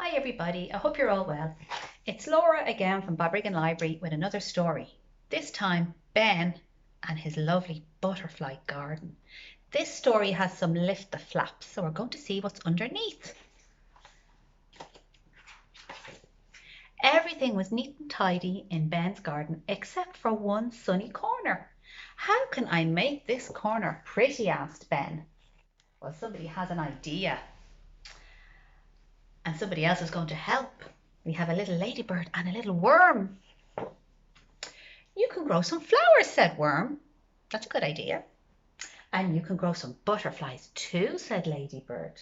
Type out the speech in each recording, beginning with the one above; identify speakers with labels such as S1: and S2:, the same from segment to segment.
S1: Hi everybody, I hope you're all well. It's Laura again from Balbriggan Library with another story. This time Ben and his lovely butterfly garden. This story has some lift the flaps, so we're going to see what's underneath. Everything was neat and tidy in Ben's garden except for one sunny corner. How can I make this corner pretty? Asked Ben. Well, somebody has an idea. And somebody else is going to help. We have a little ladybird and a little worm. You can grow some flowers, said Worm. That's a good idea. And you can grow some butterflies too, said Ladybird.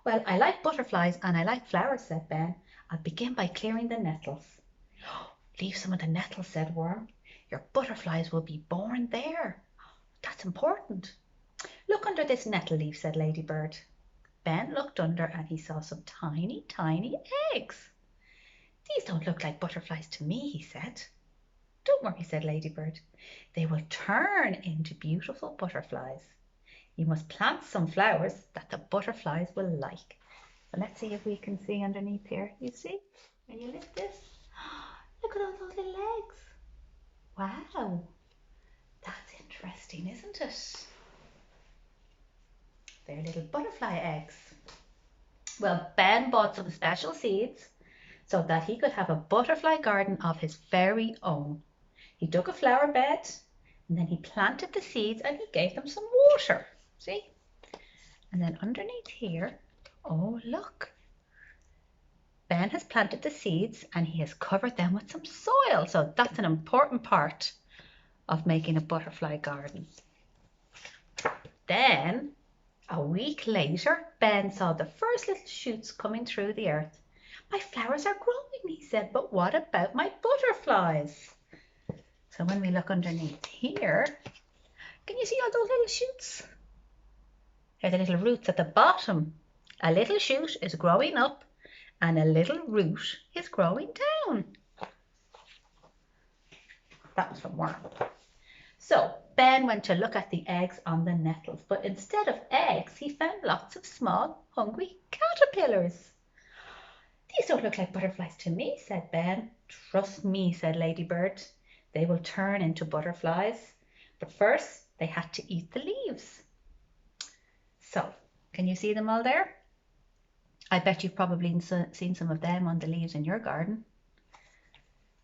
S1: Well, I like butterflies and I like flowers, said Ben. I'll begin by clearing the nettles. Leave some of the nettles, said Worm. Your butterflies will be born there. That's important. Look under this nettle leaf, said Ladybird. Ben looked under and he saw some tiny, tiny eggs. These don't look like butterflies to me, he said. Don't worry, said Ladybird. They will turn into beautiful butterflies. You must plant some flowers that the butterflies will like. So let's see if we can see underneath here. You see? When you lift this, look at all those little eggs. Wow, that's interesting, isn't it? They're little butterfly eggs. Well, Ben bought some special seeds so that he could have a butterfly garden of his very own. He dug a flower bed and then he planted the seeds and he gave them some water. See? And then underneath here, oh look, Ben has planted the seeds and he has covered them with some soil. So that's an important part of making a butterfly garden. Then a week later, Ben saw the first little shoots coming through the earth. My flowers are growing, he said, but what about my butterflies? So when we look underneath here, can you see all those little shoots? They're the little roots at the bottom. A little shoot is growing up and a little root is growing down. That was from Worm. So Ben went to look at the eggs on the nettles, but instead of eggs, he found lots of small, hungry caterpillars. These don't look like butterflies to me, said Ben. Trust me, said Ladybird. They will turn into butterflies, but first they had to eat the leaves. So, can you see them all there? I bet you've probably seen some of them on the leaves in your garden.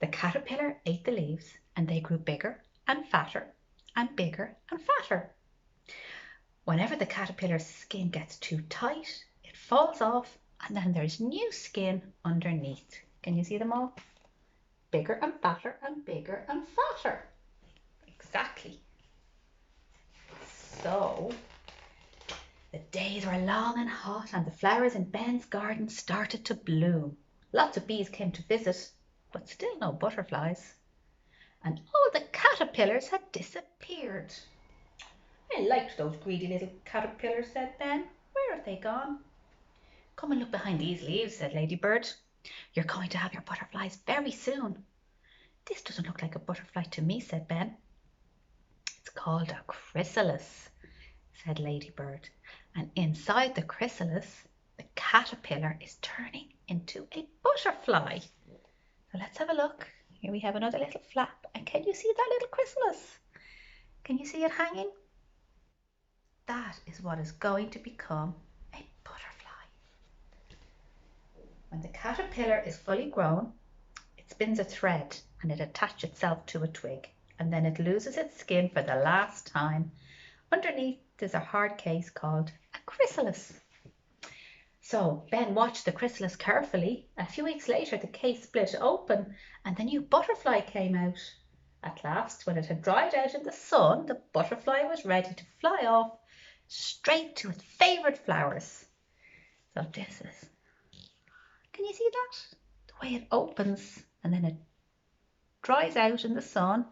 S1: The caterpillar ate the leaves and they grew bigger and fatter and bigger and fatter. Whenever the caterpillar's skin gets too tight, it falls off and then there's new skin underneath. Can you see them all? Bigger and fatter and bigger and fatter. Exactly. So the days were long and hot and the flowers in Ben's garden started to bloom. Lots of bees came to visit, but still no butterflies. And all the caterpillars had disappeared. I liked those greedy little caterpillars, said Ben. Where have they gone? Come and look behind these leaves, said Ladybird. You're going to have your butterflies very soon. This doesn't look like a butterfly to me, said Ben. It's called a chrysalis, said Ladybird. And inside the chrysalis, the caterpillar is turning into a butterfly. So let's have a look. Here we have another little flap. And can you see that little chrysalis? Can you see it hanging? That is what is going to become a butterfly. When the caterpillar is fully grown, it spins a thread and it attaches itself to a twig, and then it loses its skin for the last time. Underneath is a hard case called a chrysalis. So Ben watched the chrysalis carefully. A few weeks later, the case split open and the new butterfly came out. At last, when it had dried out in the sun, the butterfly was ready to fly off straight to its favourite flowers. So this is, can you see that? The way it opens and then it dries out in the sun,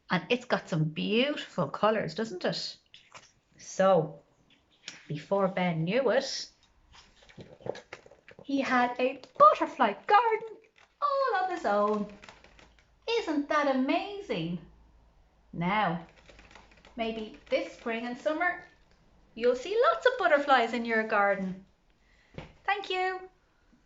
S1: and it's got some beautiful colours, doesn't it? So before Ben knew it, he had a butterfly garden all of his own. Isn't that amazing? Now, maybe this spring and summer, you'll see lots of butterflies in your garden. Thank you.